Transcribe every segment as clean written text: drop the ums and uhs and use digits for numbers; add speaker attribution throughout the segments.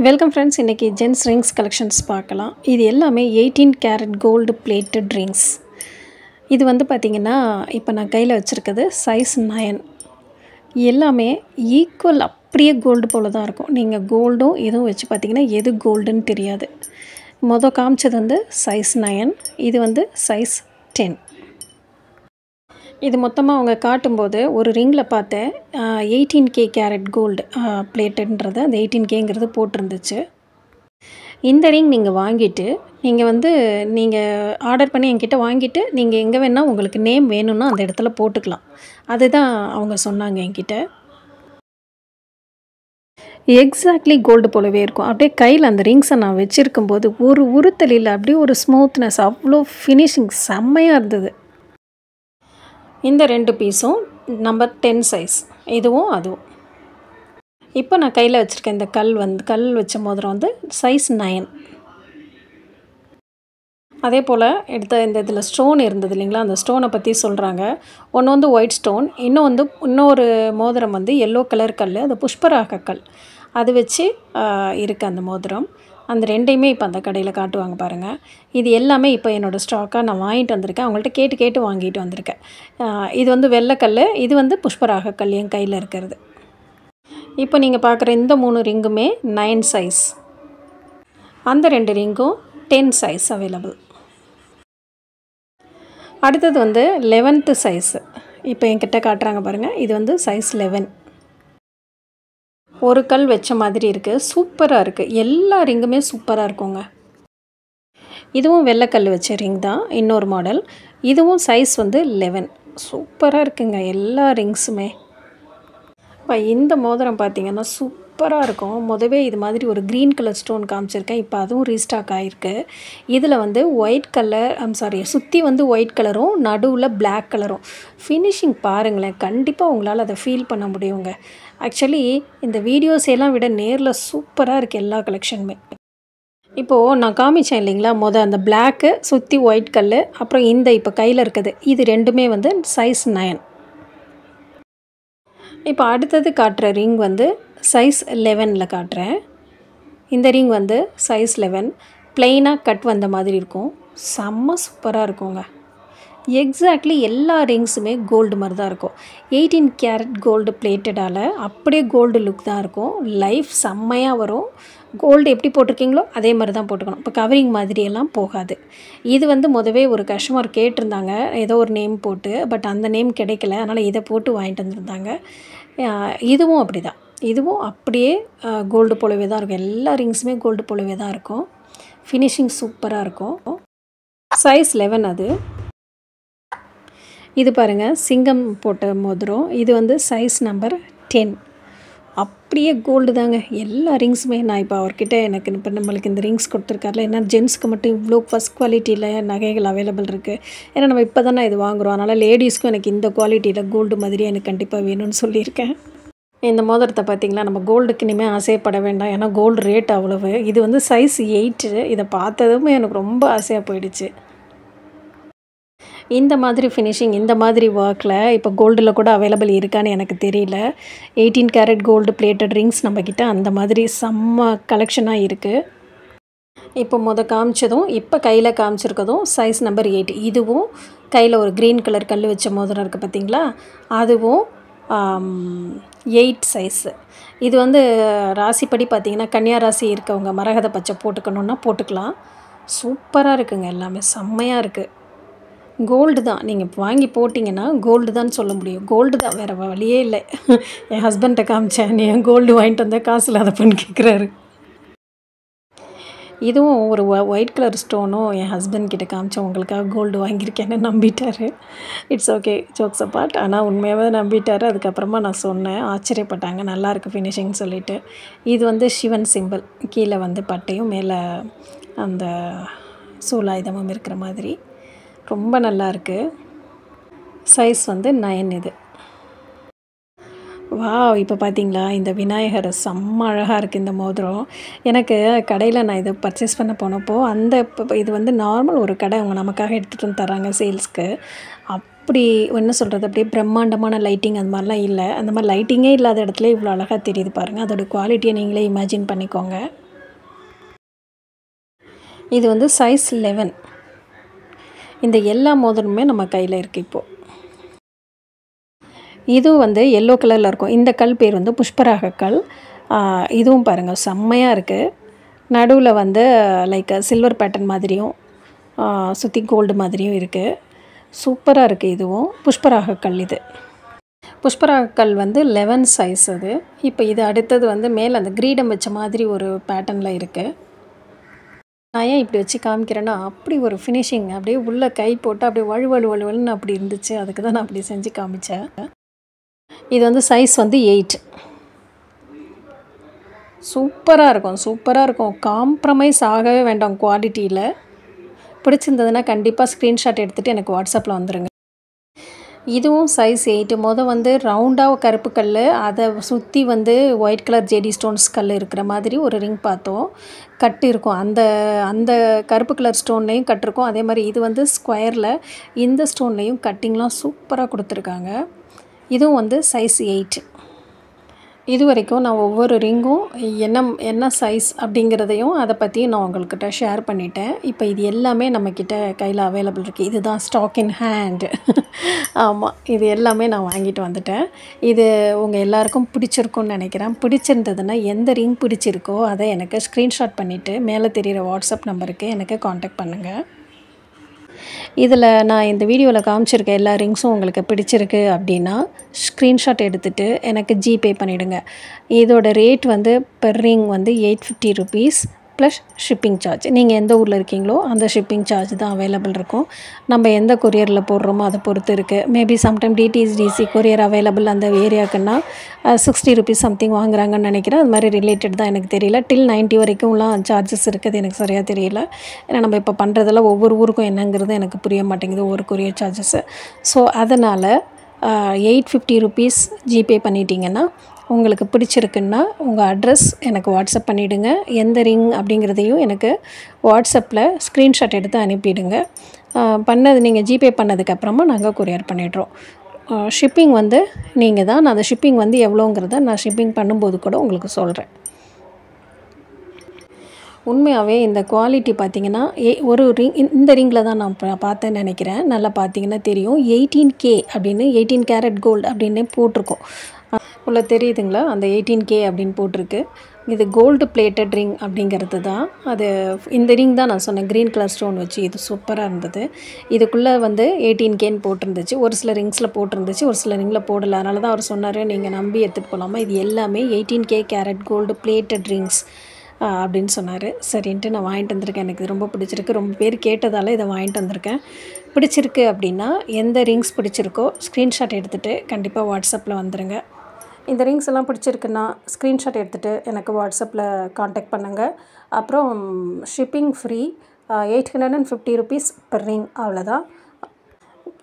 Speaker 1: Welcome friends. இன்றைக்கி gents rings collections பார்க்கலாம். இது எல்லாமே 18 கேரட் கோல்டு பிளேட்டட் ரிங்ஸ். இது வந்து பார்த்திங்கன்னா இப்போ நான் கையில் வச்சுருக்கிறது சைஸ் 9. எல்லாமே ஈக்குவல், அப்படியே கோல்டு போல் தான் இருக்கும். நீங்கள் கோல்டும் இதுவும் வச்சு பார்த்திங்கன்னா எது கோல்டுன்னு தெரியாது. காமிச்சது வந்து சைஸ் 9, இது வந்து சைஸ் 10. இது மொத்தமாக அவங்க காட்டும்போது ஒரு ரிங்கில் பார்த்தேன் 18K கேரட் கோல்டு பிளேட்டட்ன்றது, அந்த 18Kங்கிறது போட்டிருந்துச்சு. இந்த ரிங் நீங்கள் வாங்கிட்டு நீங்கள் ஆர்டர் பண்ணி என்கிட்ட வாங்கிட்டு நீங்கள் எங்கே வேணால் உங்களுக்கு நேம் வேணும்னா அந்த இடத்துல போட்டுக்கலாம். அதுதான் அவங்க சொன்னாங்க என்கிட்ட. எக்ஸாக்ட்லி கோல்டு போலவே இருக்கும். அப்படியே கையில் அந்த ரிங்ஸை நான் வச்சுருக்கும்போது ஒரு உறுத்தலில் அப்படியே ஒரு ஸ்மூத்னஸ், அவ்வளோ ஃபினிஷிங் செம்மையாக இருந்தது. இந்த 2 பீஸும் நம்பர் 10 சைஸ், இதுவும் அதுவும். இப்போ நான் கையில் வச்சுருக்கேன் இந்த கல் வச்ச மோதிரம் வந்து சைஸ் 9. அதே போல் எடுத்த இதில் ஸ்டோன் இருந்தது இல்லைங்களா, அந்த ஸ்டோனை பற்றி சொல்கிறாங்க. ஒன்று வந்து ஒயிட் ஸ்டோன், இன்னொரு மோதிரம் வந்து எல்லோ கலர் கல், அது புஷ்பராக கல், அது வச்சு இருக்குது அந்த மோதிரம். அந்த 2யுமே இப்போ அந்த கடையில் காட்டுவாங்க பாருங்கள். இது எல்லாமே இப்போ என்னோடய ஸ்டாக்காக நான் வாங்கிட்டு வந்திருக்கேன். அவங்கள்ட்ட கேட்டு வாங்கிட்டு வந்திருக்கேன். இது வந்து வெள்ளைக்கல், இது வந்து புஷ்பராக கல் என் கையில் இருக்கிறது. இப்போ நீங்கள் பார்க்குற இந்த 3 ரிங்குமே 9 சைஸ், அந்த 2 ரிங்கும் 10 சைஸ் அவைலபிள். அடுத்தது வந்து 11th சைஸு இப்போ என்கிட்ட காட்டுறாங்க பாருங்கள். இது வந்து சைஸ் 11. ஒரு கல் வச்ச மாதிரி இருக்குது, சூப்பராக இருக்குது. எல்லா ரிங்குமே சூப்பராக இருக்குங்க. இதுவும் வெள்ளைக்கல் வச்ச ரிங் தான், இன்னொரு மாடல். இதுவும் சைஸ் வந்து 11. சூப்பராக இருக்குங்க எல்லா ரிங்ஸுமே. இப்போ இந்த மோதிரம் பார்த்திங்கன்னா சூப்பராக இருக்கும். முதவே இது மாதிரி ஒரு க்ரீன் கலர் ஸ்டோன் காமிச்சிருக்கேன், இப்போ அதுவும் ரீஸ்டாக் ஆகிருக்கு. இதில் வந்து ஒயிட் கலர் சுற்றி வந்து ஒயிட் கலரும் நடுவில் பிளாக் கலரும். ஃபினிஷிங் பாருங்களேன், கண்டிப்பாக உங்களால் அதை ஃபீல் பண்ண முடியுங்க. ஆக்சுவலி இந்த வீடியோஸ் எல்லாம் விட நேரில் சூப்பராக இருக்குது எல்லா கலெக்ஷனுமே. இப்போது நான் காமிச்சேன் இல்லைங்களா, அந்த பிளாக்கு சுற்றி ஒயிட் கல், அப்புறம் இந்த இப்போ கையில் இருக்குது, இது 2மே வந்து சைஸ் 9. இப்போ அடுத்தது காட்டுற ரிங் வந்து சைஸ் 11ல் காட்டுறேன். இந்த ரிங் வந்து சைஸ் 11, ப்ளெயினாக கட் வந்த மாதிரி இருக்கும். செம்ம சூப்பராக இருக்குங்க. எக்ஸாக்ட்லி எல்லா ரிங்ஸுமே கோல்டு மாதிரி தான் இருக்கும். 18 கேரட் கோல்டு பிளேட்டடால் அப்படியே கோல்டு லுக் தான் இருக்கும். லைஃப் செம்மையாக வரும். கோல்டு எப்படி போட்டிருக்கீங்களோ அதே மாதிரி தான் போட்டுக்கணும். இப்போ கவரிங் மாதிரியெல்லாம் போகாது. இது வந்து முதவே ஒரு கஸ்டமர் கேட்டிருந்தாங்க ஏதோ ஒரு நேம் போட்டு, பட் அந்த நேம் கிடைக்கல, அதனால் இதை போட்டு வாங்கிட்டு வந்துருந்தாங்க. இதுவும் அப்படி தான், இதுவும் அப்படியே கோல்டு போலவே தான் இருக்கும். எல்லா ரிங்ஸுமே கோல்டு போலவே தான் இருக்கும். ஃபினிஷிங் சூப்பராக இருக்கும். சைஸ் 11 அது. இது பாருங்கள், சிங்கம் போட்ட மோதிரம், இது வந்து சைஸ் நம்பர் 10. அப்படியே கோல்டு தாங்க எல்லா ரிங்ஸுமே. நான் இப்போ அவர்கிட்ட இப்போ நம்மளுக்கு இந்த ரிங்ஸ் கொடுத்துருக்காருல, ஏன்னா ஜென்ஸ்க்கு மட்டும் இவ்வளோ ஃபஸ்ட் குவாலிட்டியில் நகைகள் அவைலபிள் இருக்குது. ஏன்னா நம்ம இப்போ தானே இது வாங்குகிறோம், அதனால் லேடிஸ்க்கும் எனக்கு இந்த குவாலிட்டியில் கோல்டு மாதிரியே எனக்கு கண்டிப்பாக வேணும்னு சொல்லியிருக்கேன். இந்த மோதிரத்தை பார்த்திங்களா, நம்ம கோல்டுக்கு இனிமேல் ஆசைப்பட வேண்டாம், ஏன்னா கோல்டு ரேட் அவ்வளவு. இது வந்து சைஸ் 8. இதை பார்த்ததுமே எனக்கு ரொம்ப ஆசையாக போயிடுச்சு. இந்த மாதிரி ஃபினிஷிங், இந்த மாதிரி ஒர்க்கில் இப்போ கோல்டில் கூட அவைலபிள் இருக்கான்னு எனக்கு தெரியல. 18 கேரட் கோல்டு பிளேட்டட் ரிங்ஸ் நம்மக்கிட்ட அந்த மாதிரி செம்ம கலெக்ஷனாக இருக்குது. இப்போ காமிச்சதும் இப்போ கையில் காமிச்சிருக்கதும் சைஸ் நம்பர் 8. இதுவும் கையில் ஒரு க்ரீன் கலர் கல் வச்ச மோதிரம் இருக்குது பார்த்திங்களா, அதுவும் 8 சைஸு. இது வந்து ராசிப்படி பார்த்திங்கன்னா கன்னியா ராசி இருக்கவங்க மரகத பச்சை போட்டுக்கணுன்னா போட்டுக்கலாம். சூப்பராக இருக்குங்க, எல்லாமே செம்மையாக இருக்குது. கோல்டு தான், நீங்கள் வாங்கி போட்டிங்கன்னா கோல்டு தான் சொல்ல முடியும். கோல்டு தான், வேறு வழியே இல்லை. என் ஹஸ்பண்ட்டை காமிச்சேன், நீ என் கோல்டு வாங்கிட்டு வந்தால் காசு இல்லாதப்பன்னு கேட்குறாரு. இதுவும் ஒரு ஒயிட் கலர் ஸ்டோனும் என் ஹஸ்பண்ட் கிட்ட காமிச்சேன், உங்களுக்காக கோல்டு வாங்கியிருக்கேன்னு நம்பிட்டார். It's okay, jokes apart. ஆனால் உண்மையாகவே நம்பிட்டார். அதுக்கப்புறமா நான் சொன்னேன், ஆச்சரியப்பட்டாங்க, நல்லாயிருக்கு ஃபினிஷிங் சொல்லிவிட்டு. இது வந்து சிவன் சிம்பிள், கீழே வந்து பட்டையும் மேலே அந்த சூலாயுதமும் இருக்கிற மாதிரி ரொம்ப நல்லா இருக்குது. சைஸ் வந்து 9 இது. இப்போ பார்த்தீங்களா, இந்த விநாயகர் செம்ம அழகாக இருக்குது இந்த மோதிரம். எனக்கு கடையில் நான் இதை பர்ச்சேஸ் பண்ண போனப்போ இது வந்து நார்மல் ஒரு கடை, அவங்க நமக்காக எடுத்துகிட்டு வந்து தராங்க சேல்ஸ்க்கு. அப்படி என்ன சொல்கிறது, அப்படியே பிரம்மாண்டமான லைட்டிங் அந்த மாதிரிலாம் இல்லை. அந்த மாதிரி லைட்டிங்கே இல்லாத இடத்துல இவ்வளோ அழகாக தெரியுது பாருங்கள். அதோடய குவாலிட்டியை நீங்களே இமேஜின் பண்ணிக்கோங்க. இது வந்து சைஸ் 11. இந்த எல்லா மோதிரமுமே நம்ம கையில் இருக்குது இப்போது. இதுவும் வந்து எல்லோ கலரில் இருக்கும். இந்த கல் பேர் வந்து புஷ்பராக கல். இதுவும் பாருங்கள் செம்மையாக இருக்குது. நடுவில் வந்து லைக் சில்வர் பேட்டர்ன் மாதிரியும் சுற்றி கோல்டு மாதிரியும் இருக்குது. சூப்பராக இருக்குது. இதுவும் புஷ்பராக கல். இது புஷ்பராக கல் வந்து 11 சைஸ் அது. இப்போ இது அடுத்தது வந்து மேலே அந்த கிரீடம் வச்ச மாதிரி ஒரு பேட்டர்னில் இருக்குது. நான் ஏன் இப்படி வச்சு காமிக்கிறேன்னா, அப்படி ஒரு ஃபினிஷிங் அப்படியே உள்ளே கை போட்டு அப்படியே வழுவழுன்னு அப்படி இருந்துச்சு. அதுக்கு தான் நான் அப்படி செஞ்சு காமிச்சேன். இது வந்து சைஸ் வந்து 8. சூப்பராக இருக்கும். காம்ப்ரமைஸ் ஆகவே வேண்டாம் குவாலிட்டியில். பிடிச்சிருந்ததுன்னா கண்டிப்பாக ஸ்க்ரீன்ஷாட் எடுத்துகிட்டு எனக்கு வாட்ஸ்அப்பில் வந்துடுங்க. இதுவும் சைஸ் 8. வந்து ரவுண்டாக கருப்பு கல், அதை சுற்றி வந்து ஒயிட் கலர் ஜேடி ஸ்டோன்ஸ் கல் இருக்கிற மாதிரி ஒரு ரிங் பார்த்தோம். கட்டு இருக்கும். அந்த கருப்பு கலர் ஸ்டோன்லேயும் கட்டிருக்கும். அதே மாதிரி இது வந்து ஸ்கொயரில் இந்த ஸ்டோன்லேயும் கட்டிங்லாம் சூப்பராக கொடுத்துருக்காங்க. இதுவும் வந்து சைஸ் 8. இது வரைக்கும் நான் ஒவ்வொரு ரிங்கும் என்ன சைஸ் அப்படிங்கிறதையும் அதை பற்றியும் நான் உங்கள்கிட்ட ஷேர் பண்ணிட்டேன். இப்போ இது எல்லாமே நம்மக்கிட்ட கையில் அவைலபிள் இருக்குது. இதுதான் ஸ்டாக் இன் ஹேண்ட். ஆமாம், இது எல்லாமே நான் வாங்கிட்டு வந்துட்டேன். இது உங்கள் எல்லாருக்கும் பிடிச்சிருக்குன்னு நினைக்கிறேன். பிடிச்சிருந்ததுன்னா எந்த ரிங் பிடிச்சிருக்கோ அதை எனக்கு ஸ்க்ரீன்ஷாட் பண்ணிவிட்டு மேலே தெரிகிற வாட்ஸ்அப் நம்பருக்கு எனக்கு காண்டாக்ட் பண்ணுங்கள். இதில் நான் இந்த வீடியோவில் காமிச்சிருக்க எல்லா ரிங்ஸும் உங்களுக்கு பிடிச்சிருக்கு அப்படின்னா ஸ்க்ரீன்ஷாட் எடுத்துகிட்டு எனக்கு ஜிபே பண்ணிவிடுங்க. இதோட ரேட் வந்து பெர் ரிங் வந்து 850 ருபீஸ் ப்ளஸ் ஷிப்பிங் சார்ஜ். நீங்கள் எந்த ஊரில் இருக்கீங்களோ அந்த ஷிப்பிங் சார்ஜ் தான் அவைலபிள் இருக்கும். நம்ம எந்த கொரியரில் போடுறோமோ அதை பொறுத்து இருக்குது. மேபி சம்டைம் டிடிசிடிசி கொரியர் அவைலபிள் அந்த ஏரியாவுக்குன்னா 60 ருபீஸ் சம்திங் வாங்குறாங்கன்னு நினைக்கிறேன். அது மாதிரி ரிலேட்டட் தான் எனக்கு தெரியல. டில் 90 வரைக்கும்லாம் சார்ஜஸ் இருக்குது. எனக்கு சரியாக தெரியல. ஏன்னா நம்ம இப்போ பண்ணுறதெல்லாம் ஒவ்வொரு ஊருக்கும் என்னங்கிறது எனக்கு புரிய மாட்டேங்குது, ஒவ்வொரு கொரியர் சார்ஜஸ்ஸு. ஸோ அதனால் 850 ருபீஸ் ஜிபே பண்ணிட்டீங்கன்னா உங்களுக்கு பிடிச்சிருக்குன்னா உங்கள் அட்ரஸ் எனக்கு வாட்ஸ்அப் பண்ணிவிடுங்க. எந்த ரிங் அப்படிங்கிறதையும் எனக்கு வாட்ஸ்அப்பில் ஸ்க்ரீன்ஷாட் எடுத்து அனுப்பிவிடுங்க. நீங்கள் ஜிபே பண்ணதுக்கப்புறமா நாங்கள் கொரியர் பண்ணிடுறோம். ஷிப்பிங் வந்து நீங்கள் தான். நான் அந்த ஷிப்பிங் வந்து எவ்வளோங்கிறத நான் ஷிப்பிங் பண்ணும்போது கூட உங்களுக்கு சொல்கிறேன். உண்மையாகவே இந்த குவாலிட்டி பார்த்திங்கன்னா ஒரு ரிங் இந்த ரிங்கில் தான் நான் பார்த்தேன்னு நினைக்கிறேன். நல்லா பார்த்தீங்கன்னா தெரியும். 18K அப்படின்னு 18 கேரட் கோல்டு அப்படின்னு போட்டிருக்கோம். உள்ள தெரியுதுங்களா? அந்த 18K அப்படின்னு போட்டிருக்கு. இது கோல்டு பிளேட்டட் ரிங் அப்படிங்கிறது தான். அது இந்த ரிங் தான் நான் சொன்னேன், க்ரீன் கலர் ஸ்டோன் வச்சு. இது சூப்பராக இருந்தது. இதுக்குள்ளே வந்து 18Kன்னு போட்டிருந்துச்சு. ஒரு சில ரிங்ஸில் போட்டிருந்துச்சு, ஒரு சில ரிங்கில் போடலை. அதனால தான் அவர் சொன்னார் நீங்கள் நம்பி எடுத்துகிட்டு போகலாமா, இது எல்லாமே 18K carat gold plated rings அப்படின்னு சொன்னார். சரின்ட்டு நான் வாங்கிட்டு வந்திருக்கேன். எனக்கு ரொம்ப பிடிச்சிருக்கு. ரொம்ப பேர் கேட்டதால் இதை வாங்கிட்டு வந்திருக்கேன். பிடிச்சிருக்கு அப்படின்னா எந்த ரிங்ஸ் பிடிச்சிருக்கோ ஸ்க்ரீன்ஷாட் எடுத்துகிட்டு கண்டிப்பாக வாட்ஸ்அப்பில் வந்துடுங்க. இந்த ரிங்ஸ் எல்லாம் பிடிச்சிருக்குன்னா ஸ்க்ரீன்ஷாட் எடுத்துகிட்டு எனக்கு வாட்ஸ்அப்பில் காண்டாக்ட் பண்ணுங்கள். அப்புறம் shipping free. 850 rupees per ring, அவ்வளோதான்.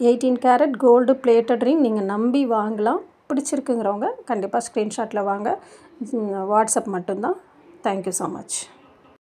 Speaker 1: 18 கேரட் கோல்டு பிளேட்டட் ரிங் நீங்கள் நம்பி வாங்கலாம். பிடிச்சிருக்குங்கிறவங்க கண்டிப்பாக ஸ்க்ரீன்ஷாட்டில் வாங்க. வாட்ஸ்அப் மட்டும்தான். Thank you so much.